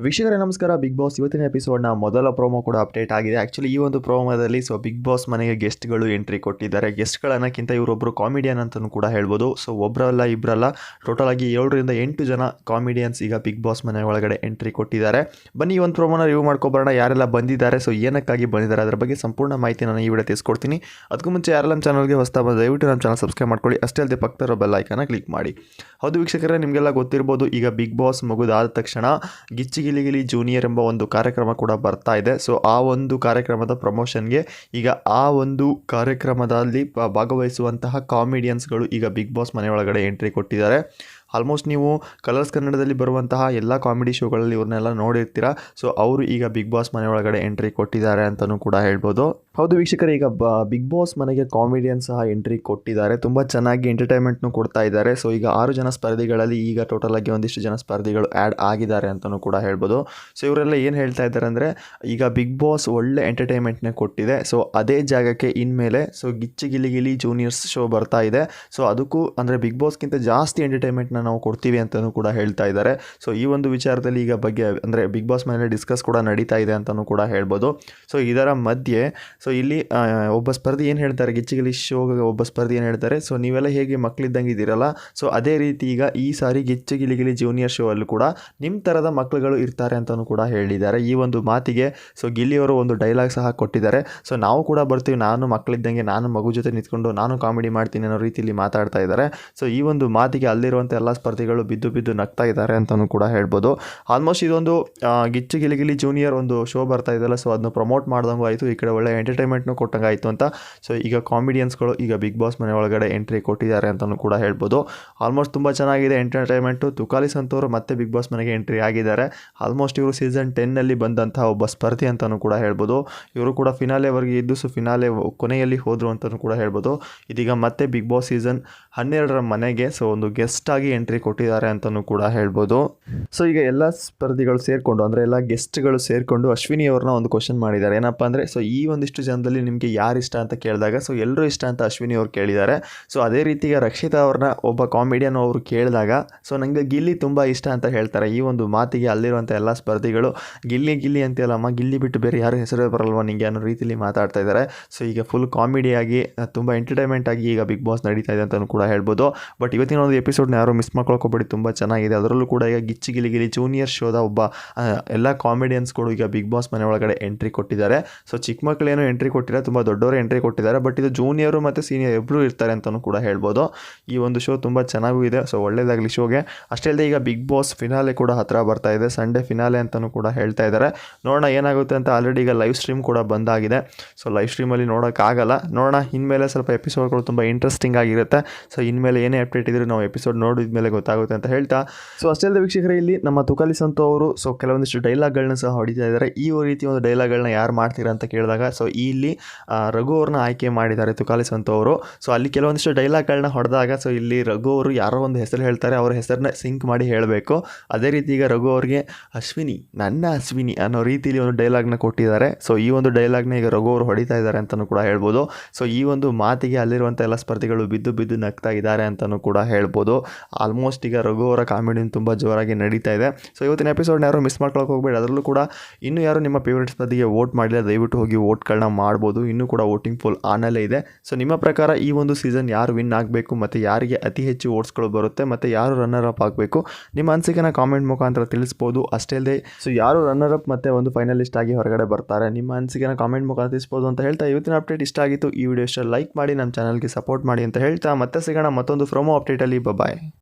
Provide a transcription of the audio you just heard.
ವೀಕ್ಷಕರೇ ನಮಸ್ಕಾರ. Big boss ಇವತ್ತಿನ ಎಪಿಸೋಡ್ನ ಮೊದಲ ಪ್ರೋಮೋ ಕೂಡ ಅಪ್ಡೇಟ್ ಆಗಿದೆ. ಆ್ಯಕ್ಚುಲಿ ಈ ಒಂದು ಪ್ರೋಮೋದಲ್ಲಿ ಬಿಗ್ ಬಾಸ್ ಮನೆಗೆ ಗೆಸ್ಟ್ಗಳು ಎಂಟ್ರಿ ಕೊಟ್ಟಿದ್ದಾರೆ. ಗೆಸ್ಟ್ಗಳನ್ನಕ್ಕಿಂತ ಇವರೊಬ್ಬರು ಕಾಮಿಡಿಯನ್ ಅಂತಲೂ ಕೂಡ ಹೇಳ್ಬೋದು. ಒಬ್ಬರಲ್ಲ ಇಬ್ಬರಲ್ಲ, ಟೋಟಲ್ ಆಗಿ 7 ರಿಂದ 8 ಜನ ಕಾಮಿಡಿಯನ್ಸ್ ಈಗ ಬಿಗ್ ಬಾಸ್ ಮನೆ ಒಳಗಡೆ ಎಂಟ್ರಿ ಕೊಟ್ಟಿದ್ದಾರೆ. ಬನ್ನಿ ಈ ಒಂದು ಪ್ರೋಮೋನ ರಿವ್ಯೂ ಮಾಡ್ಕೊಬರೋಣ. ಯಾರೆಲ್ಲ ಬಂದಿದ್ದಾರೆ, ಏನಕ್ಕಾಗಿ ಬಂದಿದ್ದಾರೆ ಅದರ ಬಗ್ಗೆ ಸಂಪೂರ್ಣ ಮಾಹಿತಿ ನಾನು ಈ ವಿಡಿಯೋ ತಿಳಿಸ್ಕೊಡ್ತೀನಿ. ಅದಕ್ಕೂ ಮುಂಚೆ ಯಾರೆಲ್ಲ ನಮ್ಮ ಚಾನಲ್ಗೆ ಹೊಸ ಬಂದು ದಯವಿಟ್ಟು ನಮ್ಮ ಚಾನಲ್ ಸಬ್ಸ್ಕ್ರೈಬ್ ಮಾಡ್ಕೊಳ್ಳಿ. ಅಷ್ಟೇ ಅಲ್ಲದೆ ಪಕ್ಕದ ಬೆಲ್ ಐಕಾನ್ನ ಕ್ಲಿಕ್ ಮಾಡಿ. ಹೌದು ವೀಕ್ಷಕರೇ, ನಿಮಗೆಲ್ಲ ಗೊತ್ತಿರ್ಬೋದು, ಈಗ ಬಿಗ್ ಬಾಸ್ ಮುಗಿದಾದ ತಕ್ಷಣ ಗಿಚ್ಚಿ ಗಿಲಿ ಜೂನಿಯರ್ ಎಂಬ ಒಂದು ಕಾರ್ಯಕ್ರಮ ಕೂಡ ಬರ್ತಾ ಇದೆ. ಆ ಒಂದು ಕಾರ್ಯಕ್ರಮದ ಪ್ರಮೋಷನ್ಗೆ ಈಗ ಆ ಒಂದು ಕಾರ್ಯಕ್ರಮದಲ್ಲಿ ಭಾಗವಹಿಸುವಂತಹ ಕಾಮಿಡಿಯನ್ಸ್ಗಳು ಈಗ ಬಿಗ್ ಬಾಸ್ ಮನೆಯೊಳಗಡೆ ಎಂಟ್ರಿ ಕೊಟ್ಟಿದ್ದಾರೆ. ಆಲ್ಮೋಸ್ಟ್ ನೀವು ಕಲರ್ಸ್ ಕನ್ನಡದಲ್ಲಿ ಬರುವಂತಹ ಎಲ್ಲ ಕಾಮಿಡಿ ಶೋಗಳಲ್ಲಿ ಇವ್ರನ್ನೆಲ್ಲ ನೋಡಿರ್ತೀರಾ. ಅವರು ಈಗ ಬಿಗ್ ಬಾಸ್ ಮನೆಯೊಳಗಡೆ ಎಂಟ್ರಿ ಕೊಟ್ಟಿದ್ದಾರೆ ಅಂತಲೂ ಕೂಡ ಹೇಳ್ಬೋದು. ಹೌದು ವೀಕ್ಷಕರೇ, ಈಗ ಬಿಗ್ ಬಾಸ್ ಮನೆಗೆ ಕಾಮಿಡಿಯನ್ ಸಹ ಎಂಟ್ರಿ ಕೊಟ್ಟಿದ್ದಾರೆ. ತುಂಬ ಚೆನ್ನಾಗಿ ಎಂಟರ್ಟೈನ್ಮೆಂಟ್ನು ಕೊಡ್ತಾ ಇದ್ದಾರೆ. ಈಗ 6 ಜನ ಸ್ಪರ್ಧಿಗಳಲ್ಲಿ ಈಗ ಟೋಟಲ್ ಆಗಿ ಒಂದಿಷ್ಟು ಜನ ಸ್ಪರ್ಧಿಗಳು ಆ್ಯಡ್ ಆಗಿದ್ದಾರೆ ಅಂತಲೂ ಕೂಡ ಹೇಳ್ಬೋದು. ಇವರೆಲ್ಲ ಏನು ಹೇಳ್ತಾ ಇದ್ದಾರೆ ಅಂದರೆ, ಈಗ ಬಿಗ್ ಬಾಸ್ ಒಳ್ಳೆ ಎಂಟರ್ಟೈನ್ಮೆಂಟ್ನೇ ಕೊಟ್ಟಿದೆ. ಅದೇ ಜಾಗಕ್ಕೆ ಇನ್ಮೇಲೆ ಗಿಚ್ಚಿ ಗಿಲಿ ಜೂನಿಯರ್ಸ್ ಶೋ ಬರ್ತಾ ಇದೆ. ಅದಕ್ಕೂ ಅಂದರೆ ಬಿಗ್ ಬಾಸ್ಗಿಂತ ಜಾಸ್ತಿ ಎಂಟರ್ಟೈನ್ಮೆಂಟ್ನ ನಾವು ಕೊಡ್ತೀವಿ ಅಂತಲೂ ಕೂಡ ಹೇಳ್ತಾ ಇದ್ದಾರೆ. ಈ ಒಂದು ವಿಚಾರದಲ್ಲಿ ಈಗ ಬಗ್ಗೆ ಅಂದರೆ ಬಿಗ್ ಬಾಸ್ ಮೇಲೆ ಡಿಸ್ಕಸ್ ಕೂಡ ನಡೀತಾ ಇದೆ ಅಂತಲೂ ಕೂಡ ಹೇಳ್ಬೋದು. ಇದರ ಮಧ್ಯೆ ಇಲ್ಲಿ ಒಬ್ಬ ಸ್ಪರ್ಧಿ ಏನು ಹೇಳ್ತಾರೆ, ಗಿಚ್ಚಿಗಿಲಿ ಶೋಗೆ ಒಬ್ಬ ಸ್ಪರ್ಧಿ ಏನು ಹೇಳ್ತಾರೆ, ನೀವೆಲ್ಲ ಹೇಗೆ ಮಕ್ಕಳಿದ್ದಂಗೆ ಇದ್ದೀರಲ್ಲ, ಅದೇ ರೀತಿ ಈಗ ಈ ಸಾರಿ ಗಿಚ್ಚಿಗಿಲಿ ಜೂನಿಯರ್ ಶೋ ಅಲ್ಲೂ ಕೂಡ ನಿಮ್ಮ ಥರದ ಮಕ್ಕಳುಗಳು ಇರ್ತಾರೆ ಅಂತಲೂ ಕೂಡ ಹೇಳಿದ್ದಾರೆ. ಈ ಒಂದು ಮಾತಿಗೆ ಗಿಲ್ಲಿಯವರು ಒಂದು ಡೈಲಾಗ್ ಸಹ ಕೊಟ್ಟಿದ್ದಾರೆ. ನಾವು ಕೂಡ ಬರ್ತೀವಿ, ನಾನು ಮಕ್ಕಳಿದ್ದಂಗೆ, ನಾನು ಮಗು ಜೊತೆ ನಿಂತ್ಕೊಂಡು ನಾನು ಕಾಮಿಡಿ ಮಾಡ್ತೀನಿ ಅನ್ನೋ ರೀತಿಯಲ್ಲಿ ಮಾತಾಡ್ತಾ ಇದ್ದಾರೆ. ಈ ಒಂದು ಮಾತಿಗೆ ಅಲ್ಲಿರುವಂಥ ಎಲ್ಲ ಸ್ಪರ್ಧಿಗಳು ಬಿದ್ದು ನಗ್ತಾ ಇದ್ದಾರೆ ಅಂತಲೂ ಕೂಡ ಹೇಳ್ಬೋದು. ಆಲ್ಮೋಸ್ಟ್ ಇದೊಂದು ಗಿಚ್ಚಿ ಗಿಲಿ ಜೂನಿಯರ್ ಒಂದು ಶೋ ಬರ್ತಾ ಇದೆಯಲ್ಲ, ಅದನ್ನು ಪ್ರಮೋಟ್ ಮಾಡ್ದಂಗೂ ಆಯಿತು, ಈ ಕಡೆ ಒಳ್ಳೆ ಎಂಟರ್ಟೈನ್ಮೆಂಟ್ನು ಕೊಟ್ಟಂಗೆ ಆಯಿತು ಅಂತ. ಈಗ ಕಾಮಿಡಿಯನ್ಸ್ಗಳು ಈಗ ಬಿಗ್ ಬಾಸ್ ಮನೆ ಒಳಗಡೆ ಎಂಟ್ರಿ ಕೊಟ್ಟಿದ್ದಾರೆ ಅಂತಲೂ ಕೂಡ ಹೇಳ್ಬೋದು. ಆಲ್ಮೋಸ್ಟ್ ತುಂಬ ಚೆನ್ನಾಗಿದೆ ಎಂಟರ್ಟೈನ್ಮೆಂಟು. ತುಕಾಲಿ ಸಂತೋರು ಮತ್ತೆ ಬಿಗ್ ಬಾಸ್ ಮನೆಗೆ ಎಂಟ್ರಿ ಆಗಿದ್ದಾರೆ. ಆಲ್ಮೋಸ್ಟ್ ಇವರು ಸೀಸನ್ 10ನಲ್ಲಿ ಬಂದಂತಹ ಒಬ್ಬ ಸ್ಪರ್ಧಿ ಅಂತಲೂ ಕೂಡ ಹೇಳ್ಬೋದು. ಇವರು ಕೂಡ ಫಿನಾಲೆವರೆಗೆ ಇದ್ದು ಫಿನಾಲೆ ಕೊನೆಯಲ್ಲಿ ಹೋದರು ಅಂತಲೂ ಕೂಡ ಹೇಳ್ಬೋದು. ಇದೀಗ ಮತ್ತೆ ಬಿಗ್ ಬಾಸ್ ಸೀಸನ್ 12ರ ಮನೆಗೆ ಒಂದು ಗೆಸ್ಟ್ ಆಗಿ ಎಂಟ್ರಿ ಕೊಟ್ಟಿದ್ದಾರೆ ಅಂತಲೂ ಕೂಡ ಹೇಳ್ಬೋದು. ಈಗ ಎಲ್ಲ ಸ್ಪರ್ಧಿಗಳು ಸೇರಿಕೊಂಡು ಅಂದರೆ ಎಲ್ಲ ಗೆಸ್ಟ್ಗಳು ಸೇರಿಕೊಂಡು ಅಶ್ವಿನಿ ಅವ್ರನ್ನ ಒಂದು ಕ್ವಶನ್ ಮಾಡಿದ್ದಾರೆ. ಏನಪ್ಪ ಅಂದರೆ ಈ ಒಂದಿಷ್ಟು ಜನದಲ್ಲಿ ನಿಮಗೆ ಯಾರು ಇಷ್ಟ ಅಂತ ಕೇಳಿದಾಗ ಎಲ್ಲರೂ ಇಷ್ಟ ಅಂತ ಅಶ್ವಿನಿ ಅವ್ರು ಕೇಳಿದ್ದಾರೆ. ಅದೇ ರೀತಿ ರಕ್ಷಿತಾ ಅವ್ರನ್ನ ಒಬ್ಬ ಕಾಮಿಡಿಯನ್ ಅವರು ಕೇಳಿದಾಗ ನನಗೆ ಗಿಲ್ಲಿ ತುಂಬ ಇಷ್ಟ ಅಂತ ಹೇಳ್ತಾರೆ. ಈ ಒಂದು ಮಾತಿಗೆ ಅಲ್ಲಿರುವಂಥ ಎಲ್ಲ ಸ್ಪರ್ಧಿಗಳು ಗಿಲ್ಲಿ ಅಂತೆಲ್ಲಮ್ಮ, ಗಿಲ್ಲಿ ಬಿಟ್ಟು ಬೇರೆ ಯಾರು ಹೆಸರೇ ಬರಲ್ವ ನಿಮಗೆ ಅನ್ನೋ ರೀತಿಯಲ್ಲಿ ಮಾತಾಡ್ತಾ ಇದ್ದಾರೆ. ಈಗ ಫುಲ್ ಕಾಮಿಡಿಯಾಗಿ ತುಂಬ ಎಂಟರ್ಟೈನ್ಮೆಂಟ್ ಆಗಿ ಈಗ ಬಿಗ್ ಬಾಸ್ ನಡೀತಾ ಇದೆ ಅಂತಲೂ ಕೂಡ ಹೇಳ್ಬೋದು. ಬಟ್ ಇವತ್ತಿನ ಒಂದು ಎಪಿಸೋಡ್ನ ಯಾರು ಮಿಸ್ ಮಾಡ್ಕೊಳ್ಕೋಬೇಡಿ, ತುಂಬ ಚೆನ್ನಾಗಿದೆ. ಅದರಲ್ಲೂ ಕೂಡ ಈಗ ಗಿಚ್ಚಿ ಗಿಲಿ ಜೂನಿಯರ್ ಶೋದ ಒಬ್ಬ ಎಲ್ಲ ಕಾಮಿಡಿಯನ್ಸ್ಗಳು ಈಗ ಬಿಗ್ ಬಾಸ್ ಮನೆ ಒಳಗಡೆ ಎಂಟ್ರಿ ಕೊಟ್ಟಿದ್ದಾರೆ. ಚಿಕ್ಕ ಮಕ್ಕಳೇನು ಎಂಟ್ರಿ ಕೊಟ್ಟಿಲ್ಲ, ತುಂಬ ದೊಡ್ಡವರು ಎಂಟ್ರಿ ಕೊಟ್ಟಿದ್ದಾರೆ. ಬಟ್ ಇದು ಜೂನಿಯರು ಮತ್ತು ಸೀನಿಯರ್ ಇಬ್ಬರು ಇರ್ತಾರೆ ಅಂತಲೂ ಕೂಡ ಹೇಳ್ಬೋದು. ಈ ಒಂದು ಶೋ ತುಂಬ ಚೆನ್ನಾಗೂ ಇದೆ. ಒಳ್ಳೆಯದಾಗಲಿ ಶೋಗೆ. ಅಷ್ಟೇ ಅಲ್ಲದೆ ಈಗ ಬಿಗ್ ಬಾಸ್ ಫಿನಾಲೆ ಕೂಡ ಹತ್ತಿರ ಬರ್ತಾ ಇದೆ. ಸಂಡೇ ಫಿನಾಲೆ ಅಂತಲೂ ಕೂಡ ಹೇಳ್ತಾ ಇದ್ದಾರೆ. ನೋಡೋಣ ಏನಾಗುತ್ತೆ ಅಂತ. ಆಲ್ರೆಡಿ ಈಗ ಲೈವ್ ಸ್ಟ್ರೀಮ್ ಕೂಡ ಬಂದಾಗಿದೆ. ಲೈವ್ ಸ್ಟ್ರೀಮಲ್ಲಿ ನೋಡೋಕ್ಕಾಗಲ್ಲ. ನೋಡೋಣ, ಇನ್ಮೇಲೆ ಸ್ವಲ್ಪ ಎಪಿಸೋಡ್ಗಳು ತುಂಬ ಇಂಟ್ರೆಸ್ಟಿಂಗ್ ಆಗಿರುತ್ತೆ. ಇನ್ಮೇಲೆ ಏನೇ ಅಪ್ಡೇಟ್ ಇದ್ದರೂ ನಾವು ಎಪಿಸೋಡ್ ನೋಡಿದ ಮೇಲೆ ಗೊತ್ತಾಗುತ್ತೆ ಅಂತ ಹೇಳ್ತಾ, ಅಷ್ಟೇ ಅಲ್ಲದೆ ವೀಕ್ಷಕರೇ, ಇಲ್ಲಿ ನಮ್ಮ ತುಕಾಲಿ ಸಂತು ಅವರು ಕೆಲವೊಂದಿಷ್ಟು ಡೈಲಾಗ್ಗಳನ್ನ ಸಹ ಹೊಡಿತಾ ಇದ್ದಾರೆ. ಈ ರೀತಿ ಒಂದು ಡೈಲಾಗ್ಗಳನ್ನ ಯಾರು ಮಾಡ್ತೀರಾ ಅಂತ ಕೇಳಿದಾಗ ಇಲ್ಲಿ ರಘು ಅವ್ರನ್ನ ಆಯ್ಕೆ ಮಾಡಿದ್ದಾರೆ ತುಕಾಲಿ ಸಂತು ಅವರು. ಅಲ್ಲಿ ಕೆಲವೊಂದಿಷ್ಟು ಡೈಲಾಗ್ಗಳನ್ನ ಹೊಡೆದಾಗ ಇಲ್ಲಿ ರಘು ಅವರು ಯಾರೋ ಒಂದು ಹೆಸರು ಹೇಳ್ತಾರೆ, ಅವ್ರ ಹೆಸರನ್ನ ಸಿಂಕ್ ಮಾಡಿ ಹೇಳಬೇಕು. ಅದೇ ರೀತಿ ಈಗ ರಘು ಅವ್ರಿಗೆ ನನ್ನ ಅಶ್ವಿನಿ ಅನ್ನೋ ರೀತಿಯಲ್ಲಿ ಒಂದು ಡೈಲಾಗ್ನ ಕೊಟ್ಟಿದ್ದಾರೆ. ಈ ಒಂದು ಡೈಲಾಗ್ನ ಈಗ ರಘು ಅವರು ಹೊಡಿತಾ ಇದ್ದಾರೆ ಅಂತಲೂ ಕೂಡ ಹೇಳ್ಬೋದು. ಈ ಒಂದು ಮಾತಿಗೆ ಅಲ್ಲಿರುವಂಥ ಎಲ್ಲ ಸ್ಪರ್ಧಿಗಳು ಬಿದ್ದು ನಗ್ತಾ ಇದ್ದಾರೆ ಅಂತಲೂ ಕೂಡ ಹೇಳ್ಬೋದು. ಆಲ್ಮೋಸ್ಟ್ ಈಗ ರಘು ಅವರ ಕಾಮಿಡಿ ತುಂಬ ಜೋರಾಗಿ ನಡೀತಾ ಇದೆ. ಇವತ್ತಿನ ಎಪಿಸೋಡ್ನ ಯಾರು ಮಿಸ್ ಮಾಡ್ಕೊಳಕ್ಕೆ ಹೋಗಬೇಡಿ. ಅದರಲ್ಲೂ ಕೂಡ ಇನ್ನೂ ಯಾರು ನಿಮ್ಮ ಫೇವ್ರೇಟ್ ಸ್ಪರ್ಧಿಗೆ ವೋಟ್ ಮಾಡಿಲ್ಲ, ದಯವಿಟ್ಟು ಹೋಗಿ ವೋಟ್ಗಳನ್ನ ಮಾಡ್ಬೋದು. ಇನ್ನೂ ಕೂಡ ವೋಟಿಂಗ್ ಪೋಲ್ ಆನಲ್ಲೇ ಇದೆ. ನಿಮ್ಮ ಪ್ರಕಾರ ಈ ಒಂದು ಸೀಸನ್ ಯಾರು ವಿನ್ ಆಗಬೇಕು ಮತ್ತು ಯಾರಿಗೆ ಅತಿ ಹೆಚ್ಚು ವೋಟ್ಸ್ಗಳು ಬರುತ್ತೆ ಮತ್ತು ಯಾರು ರನ್ನರ್ ಅಪ್ ಆಗಬೇಕು, ನಿಮ್ಮ ಅನಿಸಿಕೆನ ಕಾಮೆಂಟ್ ಮುಖಾಂತರ ತಿಳಿಸ್ಬೋದು. ಅಷ್ಟೇ ಅಲ್ಲದೆ ಯಾರು ರನ್ನರ್ ಅಪ್ ಮತ್ತು ಒಂದು ಫೈನಲಿಸ್ಟ್ ಆಗಿ ಹೊರಗಡೆ ಬರ್ತಾರೆ, ನಿಮ್ಮ ಅನಿಸಿಕೆನ ಕಾಮೆಂಟ್ ಮುಖಾಂತರ ತಿಳಿಸ್ಬೋದು ಅಂತ ಹೇಳ್ತಾ, ಇವತ್ತಿನ ಅಪ್ಡೇಟ್ ಇಷ್ಟ ಆಗಿತ್ತು. ಈ ವಿಡಿಯೋ ಇಷ್ಟ ಲೈಕ್ ಮಾಡಿ, ನಮ್ಮ ಚಾನಲ್ಗೆ ಸಪೋರ್ಟ್ ಮಾಡಿ ಅಂತ ಹೇಳ್ತಾ, ಮತ್ತೆ ಸಿಗೋಣ ಮತ್ತೊಂದು ಪ್ರೊಮೋ ಅಪ್ಡೇಟಲ್ಲಿ. ಬಾಯ್.